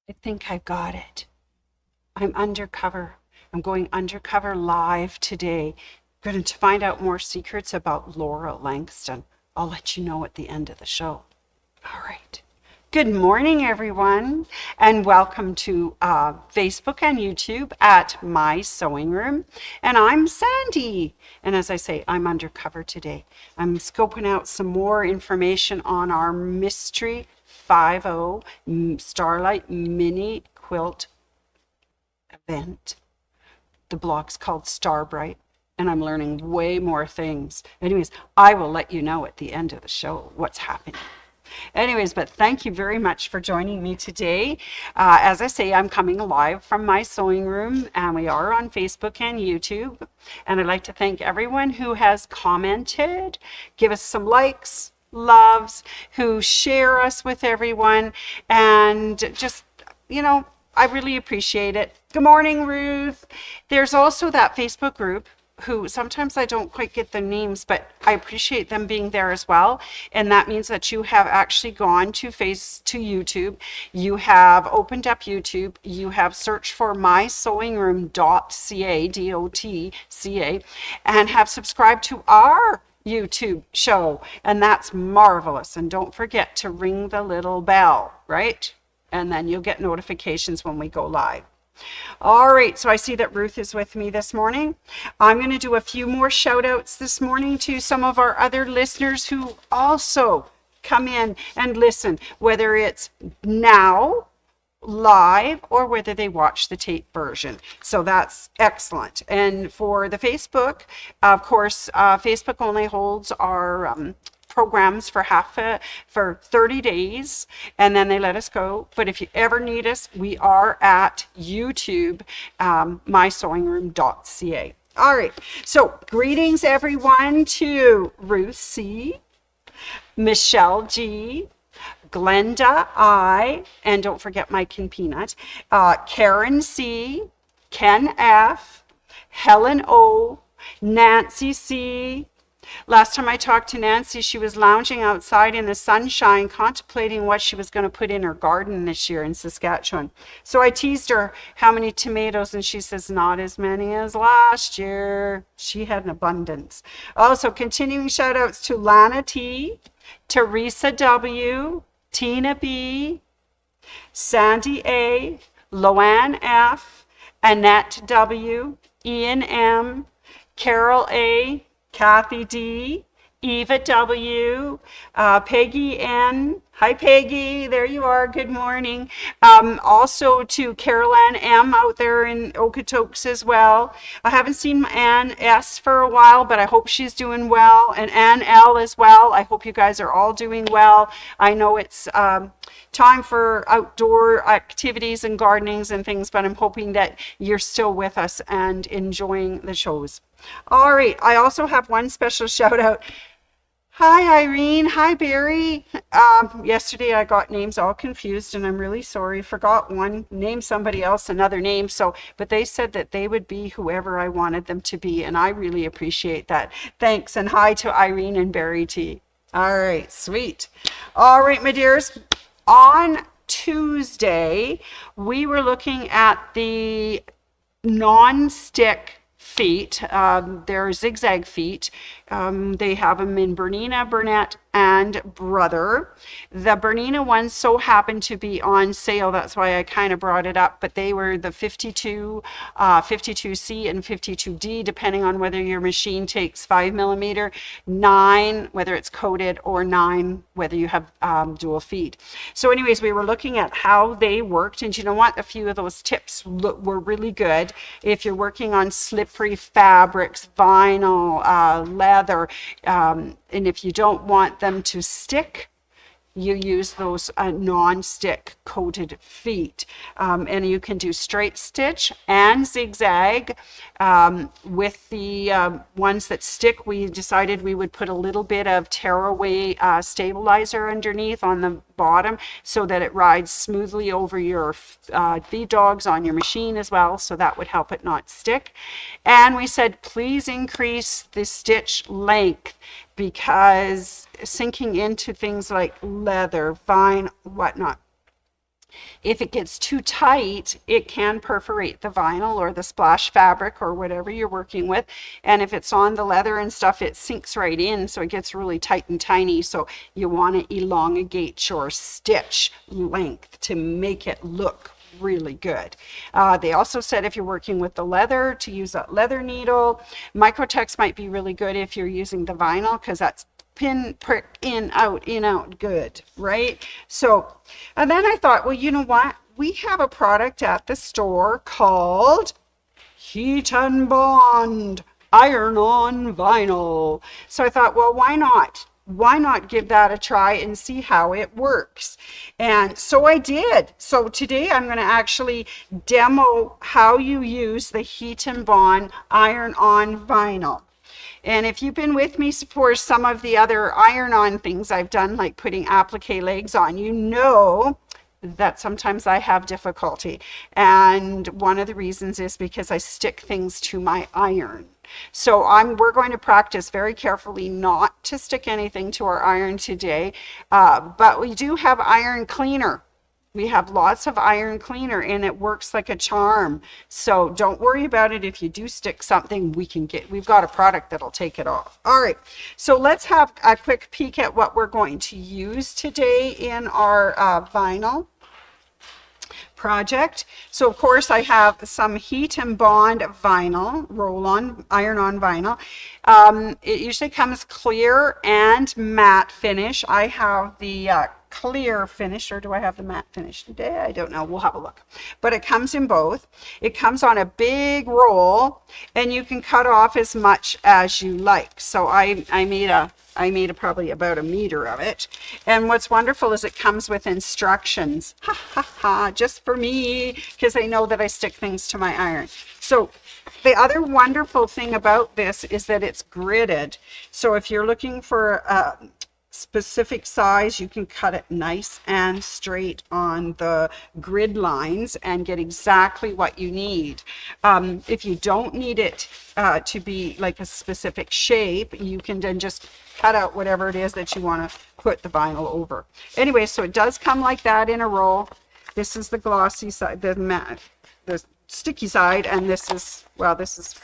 I think I've got it. I'm undercover. I'm going undercover live today. I'm going to find out more secrets about Laura Langston. I'll let you know at the end of the show. All right. Good morning, everyone, and welcome to Facebook and YouTube at My Sewing Room. And I'm Sandy. And as I say, I'm undercover today. I'm scoping out some more information on our Mystery 5 Starlight Mini Quilt event. The blog's called Starbright, and I'm learning way more things. Anyways, I will let you know at the end of the show what's happening. Anyways, but thank you very much for joining me today. As I say, I'm coming live from My Sewing Room, and we are on Facebook and YouTube. And I'd like to thank everyone who has commented, give us some likes, loves, who share us with everyone, and just, I really appreciate it. Good morning, Ruth. There's also that Facebook group who sometimes I don't quite get the names, but I appreciate them being there as well. And that means that you have actually gone to YouTube. You have opened up YouTube. You have searched for mysewingroom.ca, DOTCA, and have subscribed to our YouTube show. And that's marvelous. And don't forget to ring the little bell, right? And then you'll get notifications when we go live. All right, so I see that Ruth is with me this morning. I'm going to do a few more shout outs this morning to some of our other listeners who also come in and listen, whether it's now live or whether they watch the tape version. So that's excellent. And for the Facebook, of course, Facebook only holds our programs for for 30 days, and then they let us go. But if you ever need us, we are at YouTube, mysewingroom.ca. All right, so greetings everyone to Ruth C, Michelle G, Glenda I, and don't forget Mike and Peanut, Karen C, Ken F, Helen O, Nancy C. Last time I talked to Nancy, she was lounging outside in the sunshine, contemplating what she was going to put in her garden this year in Saskatchewan. So I teased her how many tomatoes, and she says not as many as last year. She had an abundance. Also, continuing shout outs to Lana T, Teresa W, Tina B, Sandy A, Loanne F, Annette W, Ian M, Carol A, Kathy D, Eva W, Peggy N. Hi, Peggy. There you are. Good morning. Also to Caroline M out there in Okotoks as well. I haven't seen Ann S for a while, but I hope she's doing well. And Ann L as well. I hope you guys are all doing well. I know it's time for outdoor activities and gardenings and things, but I'm hoping that you're still with us and enjoying the shows. All right, I also have one special shout out. Hi, Irene. Hi, Barry. Yesterday I got names all confused, and I'm really sorry. Forgot one, named somebody else another name. But they said that they would be whoever I wanted them to be, and I really appreciate that. Thanks, and hi to Irene and Barry T. All right, sweet. All right, my dears. On Tuesday, we were looking at the non-stick feet. They're zigzag feet. They have them in Bernina, Burnett, and Brother. The Bernina ones so happened to be on sale. That's why I kind of brought it up. But they were the 52, 52C, and 52D, depending on whether your machine takes 5mm, 9, whether it's coated, or 9, whether you have dual feet. So anyways, we were looking at how they worked. And you know what? A few of those tips were really good. If you're working on slippery fabrics, vinyl, leather, and if you don't want them to stick, you use those non-stick coated feet, and you can do straight stitch and zigzag. With the ones that stick, we decided we would put a little bit of tearaway stabilizer underneath on the bottom so that it rides smoothly over your feed dogs on your machine as well, so that would help it not stick. And we said please increase the stitch length, because sinking into things like leather, vine, whatnot, If it gets too tight, it can perforate the vinyl or the splash fabric or whatever you're working with. And if it's on the leather and stuff, it sinks right in, so it gets really tight and tiny. So you want to elongate your stitch length to make it look really good. They also said if you're working with the leather, to use a leather needle. Microtex might be really good if you're using the vinyl, because that's pin, prick, in, out, good, right? So, and then I thought, well, you know what? We have a product at the store called Heat and Bond Iron-On Vinyl. So I thought, well, why not? Why not give that a try and see how it works? And so I did. So today I'm going to actually demo how you use the Heat and Bond Iron-On Vinyl. And if you've been with me for some of the other iron-on things I've done, like putting applique legs on, you know that sometimes I have difficulty. And one of the reasons is because I stick things to my iron. So we're going to practice very carefully not to stick anything to our iron today. But we do have iron cleaner. We have lots of iron cleaner, and it works like a charm. So don't worry about it. If you do stick something, we've got a product that'll take it off. All right, so let's have a quick peek at what we're going to use today in our vinyl project. So of course I have some Heat and Bond vinyl, roll-on, iron-on vinyl. It usually comes clear and matte finish. I have the clear finish, or do I have the matte finish today? I don't know. We'll have a look. But it comes in both. It comes on a big roll, and you can cut off as much as you like. So I made probably about a meter of it. And what's wonderful is it comes with instructions. Ha ha ha, just for me, because I know that I stick things to my iron. So the other wonderful thing about this is that it's gridded. So if you're looking for a specific size, you can cut it nice and straight on the grid lines and get exactly what you need. If you don't need it to be like a specific shape, you can then just cut out whatever it is that you want to put the vinyl over. Anyway, so it does come like that in a roll. This is the glossy side, the sticky side, and this is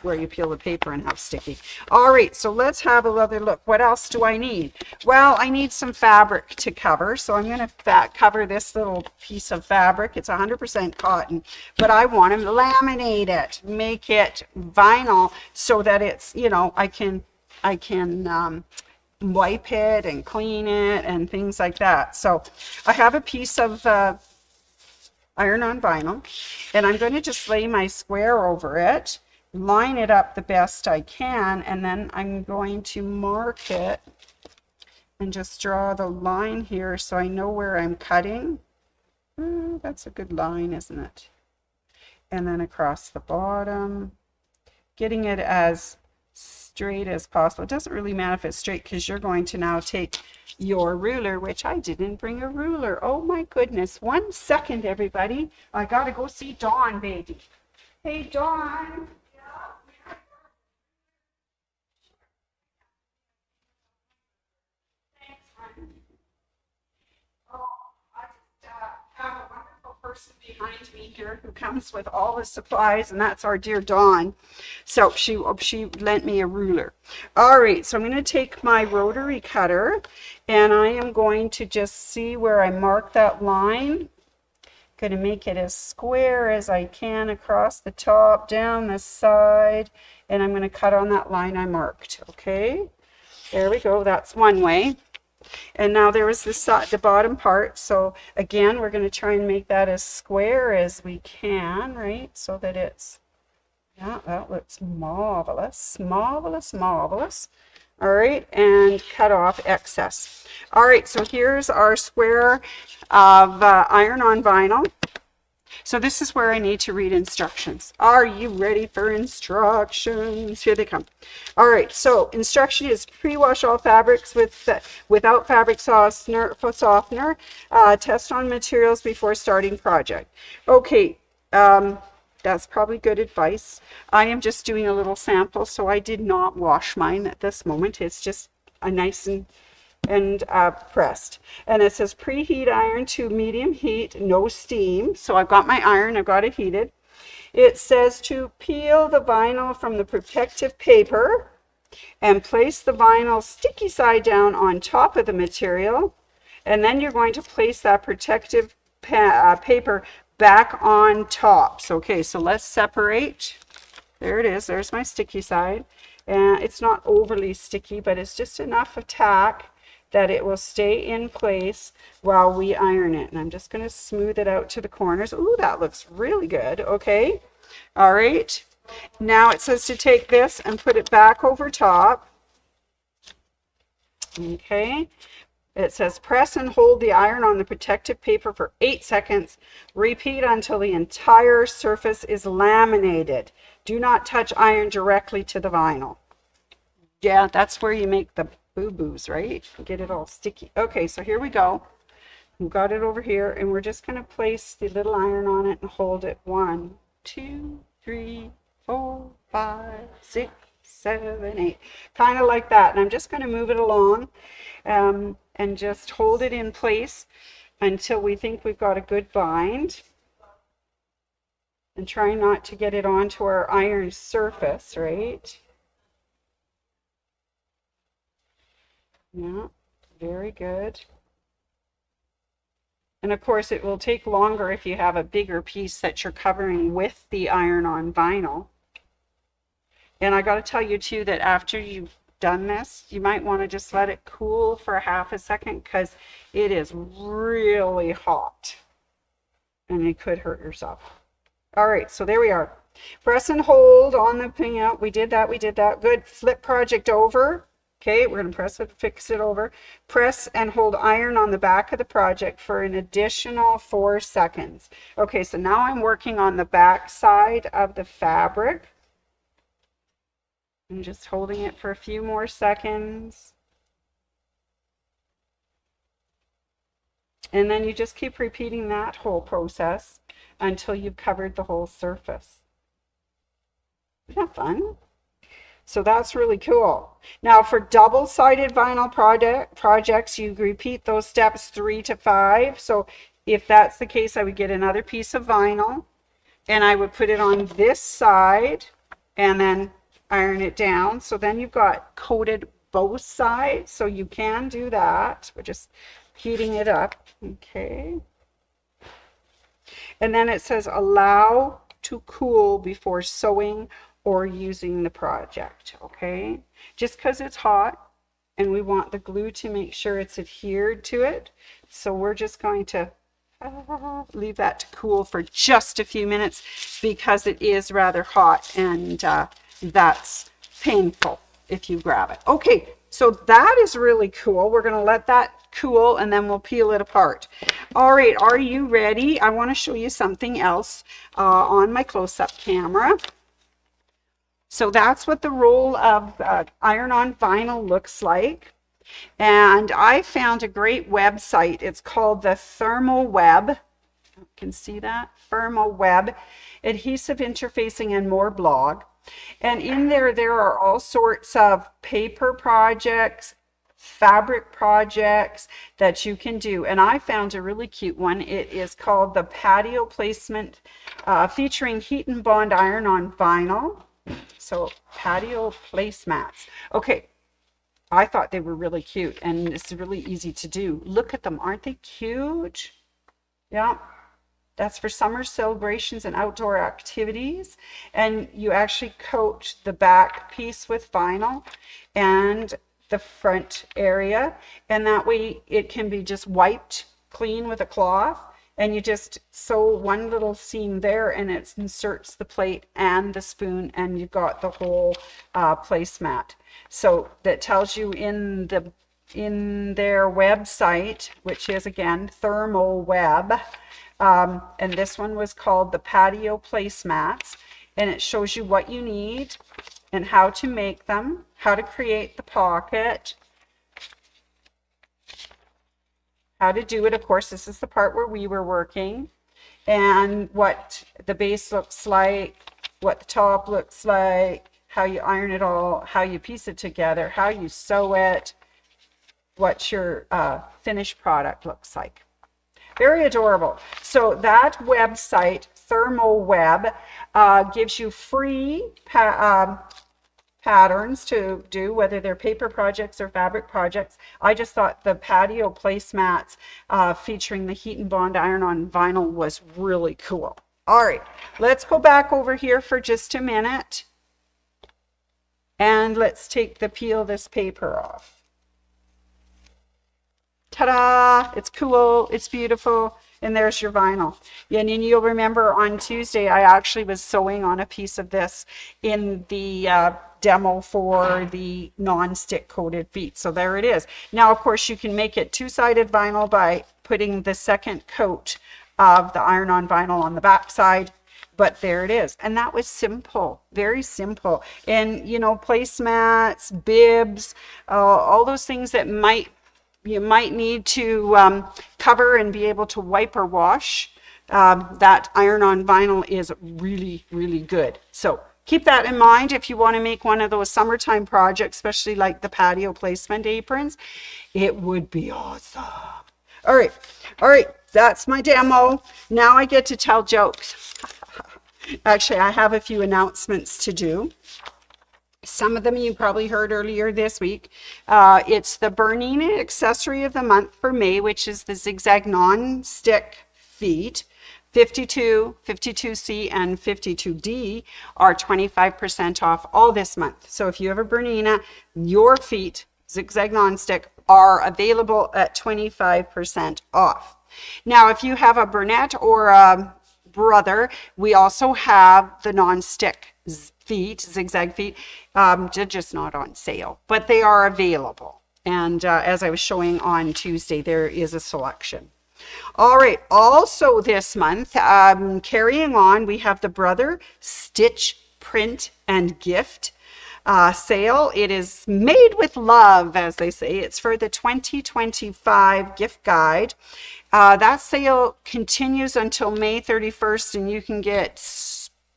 where you peel the paper and have sticky. All right, so let's have another look. What else do I need? Well, I need some fabric to cover, so I'm going to cover this little piece of fabric. It's 100% cotton, but I want to laminate it, make it vinyl, so that it's, you know, I can wipe it and clean it and things like that. So I have a piece of iron-on vinyl, and I'm going to just lay my square over it, line it up the best I can, and then I'm going to mark it and just draw the line here so I know where I'm cutting. That's a good line, isn't it? And then across the bottom, getting it as straight as possible. It doesn't really matter if it's straight, because you're going to now take your ruler, which I didn't bring a ruler. Oh my goodness. 1 second, everybody. I gotta go see Dawn, baby. Hey, Dawn. Thanks, honey. Oh, I just have a wonderful person behind me here who comes with all the supplies, and that's our dear Dawn. So she lent me a ruler. All right, so I'm going to take my rotary cutter, and I am going to just see where I mark that line. Going to make it as square as I can across the top, down the side, and I'm going to cut on that line I marked. Okay, there we go. That's one way. And now there was the bottom part. So again, we're going to try and make that as square as we can, right? So that it's, yeah, that looks marvelous, marvelous, marvelous. All right, and cut off excess. All right, so here's our square of iron-on vinyl. So this is where I need to read instructions. Are you ready for instructions? Here they come. All right, so instruction is pre-wash all fabrics without fabric softener. Test on materials before starting project. Okay, that's probably good advice. I am just doing a little sample, so I did not wash mine at this moment. It's just a nice and and pressed. And it says preheat iron to medium heat, no steam. So I've got my iron, I've got it heated. It says to peel the vinyl from the protective paper and place the vinyl sticky side down on top of the material. And then you're going to place that protective paper back on top. So, okay, so let's separate. There it is. There's my sticky side. And it's not overly sticky, but it's just enough of tack that it will stay in place while we iron it. And I'm just going to smooth it out to the corners. Ooh, that looks really good. Okay. All right. Now it says to take this and put it back over top. Okay. It says press and hold the iron on the protective paper for 8 seconds. Repeat until the entire surface is laminated. Do not touch iron directly to the vinyl. Yeah, that's where you make the boo-boos, right? Get it all sticky. Okay, so here we go. We've got it over here, and we're just going to place the little iron on it and hold it. 1, 2, 3, 4, 5, 6, 7, 8. Kind of like that. And I'm just going to move it along and just hold it in place until we think we've got a good bind. And try not to get it onto our iron surface, right? Yeah, very good. And of course, it will take longer if you have a bigger piece that you're covering with the iron-on vinyl. And I got to tell you too that after you've done this, you might want to just let it cool for half a second because it is really hot and it could hurt yourself. All right, so there we are. Press and hold on the pin out. We did that. Good. Flip project over. Okay, we're going to press it, fix it over. Press and hold iron on the back of the project for an additional 4 seconds. Okay, so now I'm working on the back side of the fabric. I'm just holding it for a few more seconds. And then you just keep repeating that whole process until you've covered the whole surface. Isn't that fun? So that's really cool. Now for double-sided vinyl projects, you repeat those steps 3 to 5. So if that's the case, I would get another piece of vinyl and I would put it on this side and then iron it down. So then you've got coated both sides. So you can do that. We're just heating it up. Okay. And then it says allow to cool before sewing or using the project. Okay. Just because it's hot and we want the glue to make sure it's adhered to it. So we're just going to leave that to cool for just a few minutes because it is rather hot and that's painful if you grab it. Okay, so that is really cool. We're going to let that cool and then we'll peel it apart. All right, are you ready? I want to show you something else on my close-up camera. So that's what the roll of iron-on vinyl looks like. And I found a great website. It's called the ThermoWeb. You can see that? ThermoWeb, Adhesive Interfacing and More blog. And in there are all sorts of paper projects, fabric projects that you can do. And I found a really cute one. It is called the Patio Placement, featuring heat and bond iron on vinyl. So patio placemats. Okay, I thought they were really cute and it's really easy to do. Look at them. Aren't they cute? Yeah. That's for summer celebrations and outdoor activities. And you actually coat the back piece with vinyl and the front area. And that way it can be just wiped clean with a cloth. And you just sew one little seam there and it inserts the plate and the spoon and you've got the whole placemat. So that tells you in their website, which is again ThermoWeb. And this one was called the Patio Placemats, and it shows you what you need and how to make them, how to create the pocket, how to do it. Of course, this is the part where we were working, and what the base looks like, what the top looks like, how you iron it all, how you piece it together, how you sew it. what your finished product looks like. Very adorable. So that website, ThermoWeb, gives you free patterns to do, whether they're paper projects or fabric projects. I just thought the patio placemats featuring the heat and bond iron-on vinyl was really cool. All right, let's go back over here for just a minute. And let's peel this paper off. Ta-da! It's cool, it's beautiful, and there's your vinyl. And you'll remember on Tuesday, I actually was sewing on a piece of this in the demo for the non-stick coated feet. So there it is. Now, of course, you can make it two-sided vinyl by putting the second coat of the iron-on vinyl on the back side. But there it is. And that was simple, very simple. And, placemats, bibs, all those things that you might need to cover and be able to wipe or wash. That iron-on vinyl is really, really good. So keep that in mind if you want to make one of those summertime projects, especially like the patio placement aprons. It would be awesome. All right, that's my demo. Now I get to tell jokes. Actually, I have a few announcements to do. Some of them you probably heard earlier this week. It's the Bernina accessory of the month for May, which is the zigzag non-stick feet. 52, 52C, and 52D are 25% off all this month. So if you have a Bernina, your feet, zigzag non-stick, are available at 25% off. Now, if you have a Bernette or a Brother, we also have the non-stick feet, zigzag feet. They're just not on sale, but they are available. And as I was showing on Tuesday, there is a selection. All right, also this month, carrying on, we have the Brother Stitch, Print, and Gift sale. It is made with love, as they say. It's for the 2025 gift guide. That sale continues until May 31st, and you can get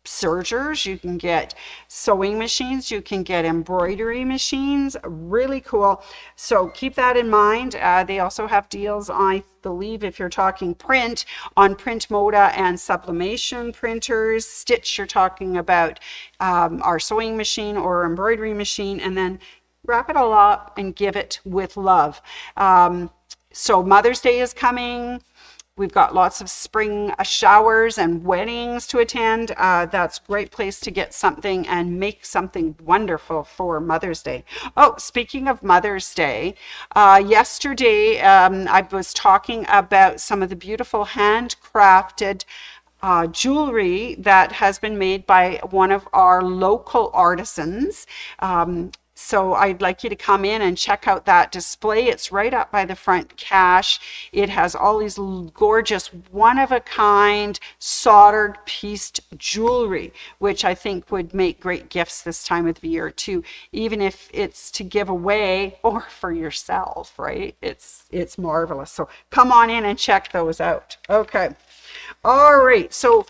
sergers, you can get sewing machines, you can get embroidery machines. Really cool. So keep that in mind. They also have deals, I believe, if you're talking print, on Print Moda and sublimation printers. Stitch, you're talking about our sewing machine or embroidery machine, and then wrap it all up and give it with love. So Mother's Day is coming. We've got lots of spring showers and weddings to attend. That's a great place to get something and make something wonderful for Mother's Day. Oh, speaking of Mother's Day, yesterday I was talking about some of the beautiful handcrafted jewelry that has been made by one of our local artisans. So I'd like you to come in and check out that display. It's right up by the front cache. It has all these gorgeous one-of-a-kind soldered pieced jewelry, which I think would make great gifts this time of the year too, even if it's to give away or for yourself, right? It's marvelous. So come on in and check those out. Okay. All right, so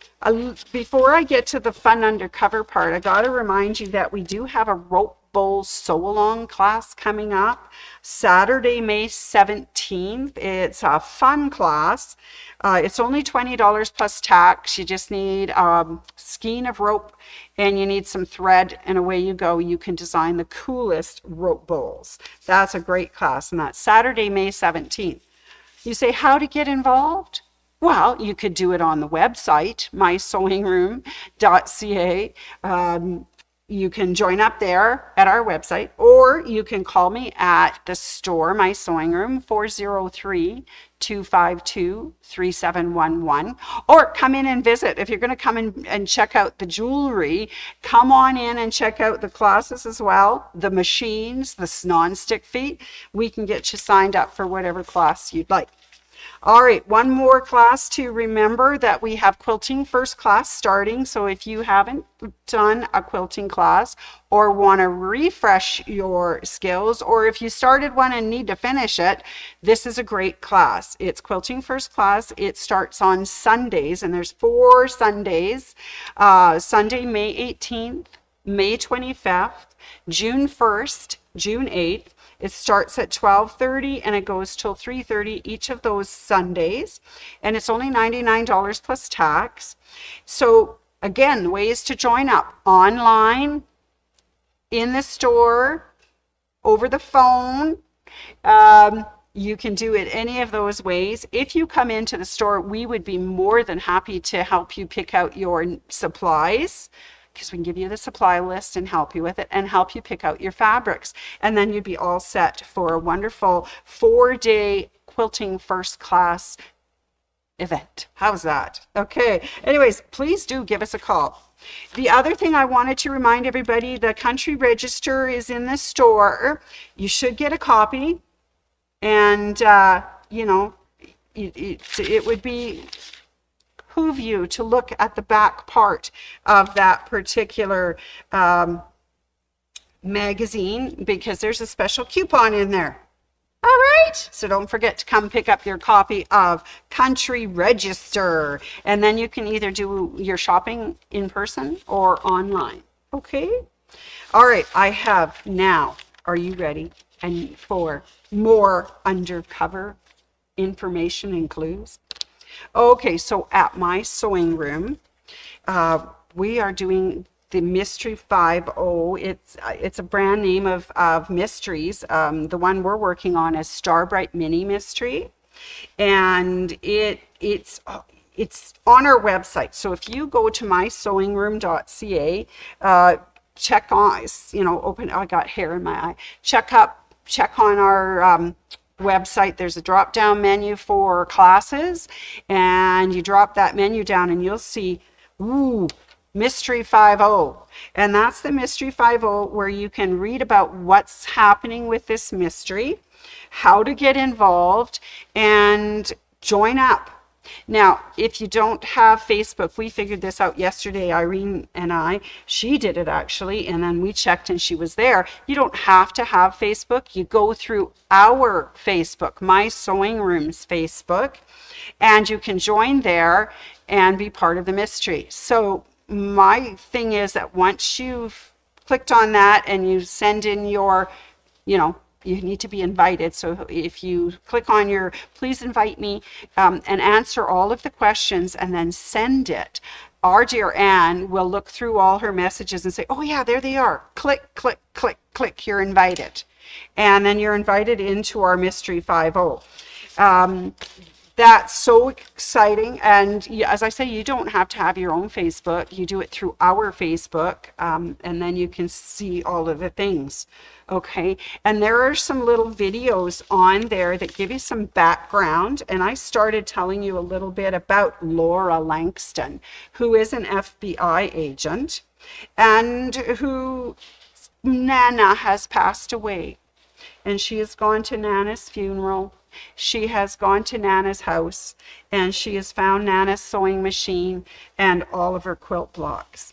before I get to the fun undercover part, I got to remind you that we do have a rope bowl sew-along class coming up Saturday, May 17th. It's a fun class. It's only $20 plus tax. You just need a skein of rope and you need some thread, and away you go. You can design the coolest rope bowls. That's a great class, and that's Saturday, May 17th. You say, how to get involved? Well, you could do it on the website, mysewingroom.ca. You can join up there at our website, or you can call me at the store, My Sewing Room, 403-252-3711, or come in and visit. If you're going to come in and check out the jewelry, come on in and check out the classes as well, the machines, the non-stick feet. We can get you signed up for whatever class you'd like. All right, one more class to remember, that we have quilting first class starting. So if you haven't done a quilting class or want to refresh your skills, or if you started one and need to finish it, this is a great class. It's quilting first class. It starts on Sundays, and there's 4 Sundays. Sunday, May 18th, May 25th, June 1st, June 8th, It starts at 12:30 and it goes till 3:30 each of those Sundays. And it's only $99 plus tax. So again, ways to join up: online, in the store, over the phone. You can do it any of those ways. If you come into the store, we would be more than happy to help you pick out your supplies, because we can give you the supply list and help you with it and help you pick out your fabrics. And then you'd be all set for a wonderful 4-day quilting first class event. How's that? Okay. Anyways, please do give us a call. The other thing I wanted to remind everybody, the Country Register is in the store. You should get a copy. And, you know, it would behoove you to look at the back part of that particular magazine, because there's a special coupon in there. All right. So don't forget to come pick up your copy of Country Register. And then you can either do your shopping in person or online. Okay. All right. I have now. Are you ready? And for more undercover information and clues? Okay. So at my sewing room, we are doing the Mystery 5.0. It's a brand name of mysteries. The one we're working on is Starbright Mini Mystery, and it's on our website. So if you go to mysewingroom.ca, check on, open. I got hair in my eye. Check on our website. There's a drop down menu for classes, and you drop that menu down, and you'll see, Mystery 5.0, and that's the Mystery 5.0, where you can read about what's happening with this mystery, how to get involved, and join up. Now, if you don't have Facebook, we figured this out yesterday, Irene and she did it actually, and then we checked and she was there. You don't have to have Facebook. You go through our Facebook, My Sewing Room's Facebook, and you can join there and be part of the mystery. So my thing is that once you've clicked on that and you send in your, you need to be invited. So if you click on your please invite me and answer all of the questions and then send it, our dear Anne will look through all her messages and say, oh yeah, there they are. Click, click, click, click, you're invited. And then you're invited into our Mystery 5.0. That's so exciting. And as I say, you don't have to have your own Facebook. You do it through our Facebook, and then you can see all of the things. Okay. And there are some little videos on there that give you some background. And I started telling you a little bit about Laura Langston, who is an FBI agent and who Nana has passed away. And she has gone to Nana's funeral. She has gone to Nana's house, and she has found Nana's sewing machine and all of her quilt blocks.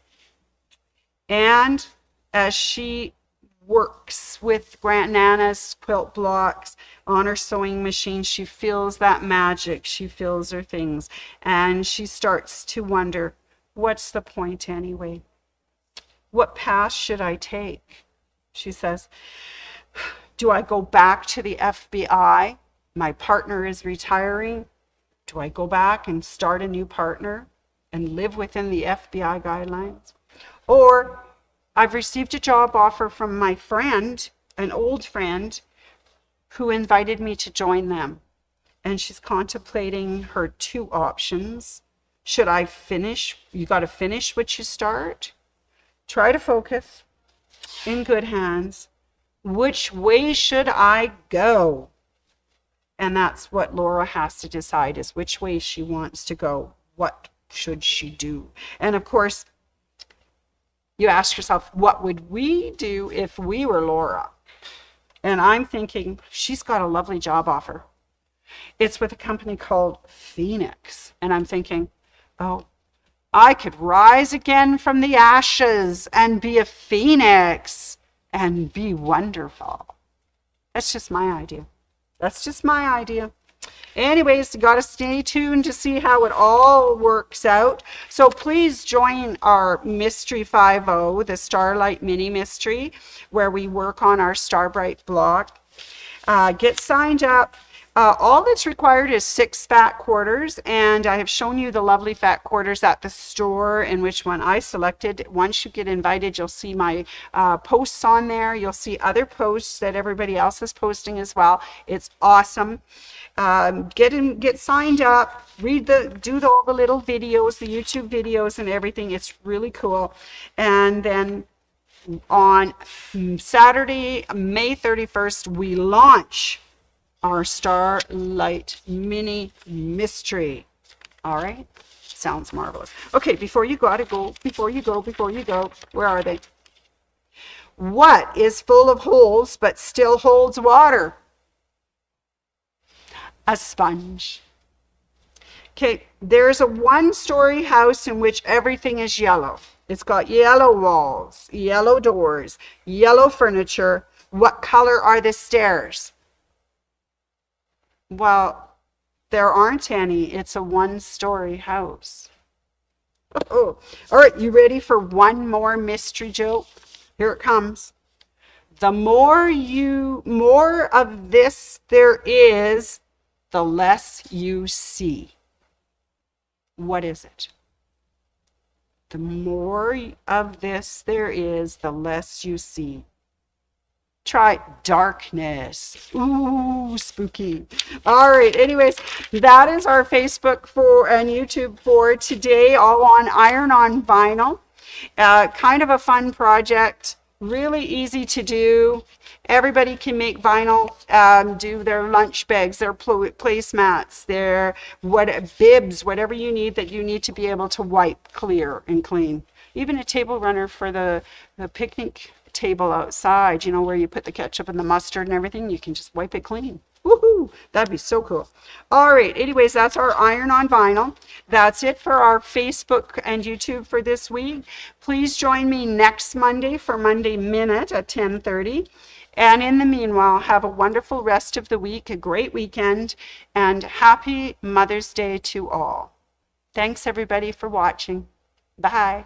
And as she works with Nana's quilt blocks on her sewing machine, she feels that magic. She feels her things, and she starts to wonder, what's the point anyway? What path should I take? She says, do I go back to the FBI? My partner is retiring. Do I go back and start a new partner and live within the FBI guidelines? Or I've received a job offer from my friend, an old friend, who invited me to join them. And she's contemplating her two options. Should I finish? You got to finish what you start. Try to focus. In good hands. Which way should I go? And that's what Laura has to decide, is which way she wants to go. What should she do? And of course, you ask yourself, what would we do if we were Laura? And I'm thinking, she's got a lovely job offer. It's with a company called Phoenix. And I'm thinking, oh, I could rise again from the ashes and be a phoenix and be wonderful. That's just my idea. That's just my idea. Anyways, you got to stay tuned to see how it all works out. So please join our Mystery 5.0, the Starlight Mini Mystery, where we work on our Starbright block. Get signed up. All that's required is 6 fat quarters, and I have shown you the lovely fat quarters at the store and which one I selected. Once you get invited, you'll see my posts on there. You'll see other posts that everybody else is posting as well. It's awesome. Get signed up, do all the little videos, the YouTube videos and everything. It's really cool. And then on Saturday, May 31st, we launch our Starlight Mini Mystery. All right, sounds marvelous. Okay, before you go, where are they? What is full of holes but still holds water? A sponge. Okay, there's a 1-story house in which everything is yellow. It's got yellow walls, yellow doors, yellow furniture. What color are the stairs? Well, there aren't any. It's a 1-story house. Oh, all right, you ready for one more mystery joke? Here it comes. The more of this there is, the less you see. What is it? The more of this there is, the less you see. Try darkness. Ooh, spooky. All right, anyways, that is our Facebook and YouTube for today, all on Iron on Vinyl. Kind of a fun project, really easy to do. Everybody can make vinyl, do their lunch bags, their placemats, their bibs, whatever you need that you need to be able to wipe clear and clean. Even a table runner for the picnic table outside, you know, where you put the ketchup and the mustard and everything, you can just wipe it clean. Woohoo! That'd be so cool. All right, anyways, that's our Iron on Vinyl. That's it for our Facebook and YouTube for this week. Please join me next Monday for Monday Minute at 10:30. And in the meanwhile, have a wonderful rest of the week, a great weekend, and happy Mother's Day to all. Thanks everybody for watching. Bye.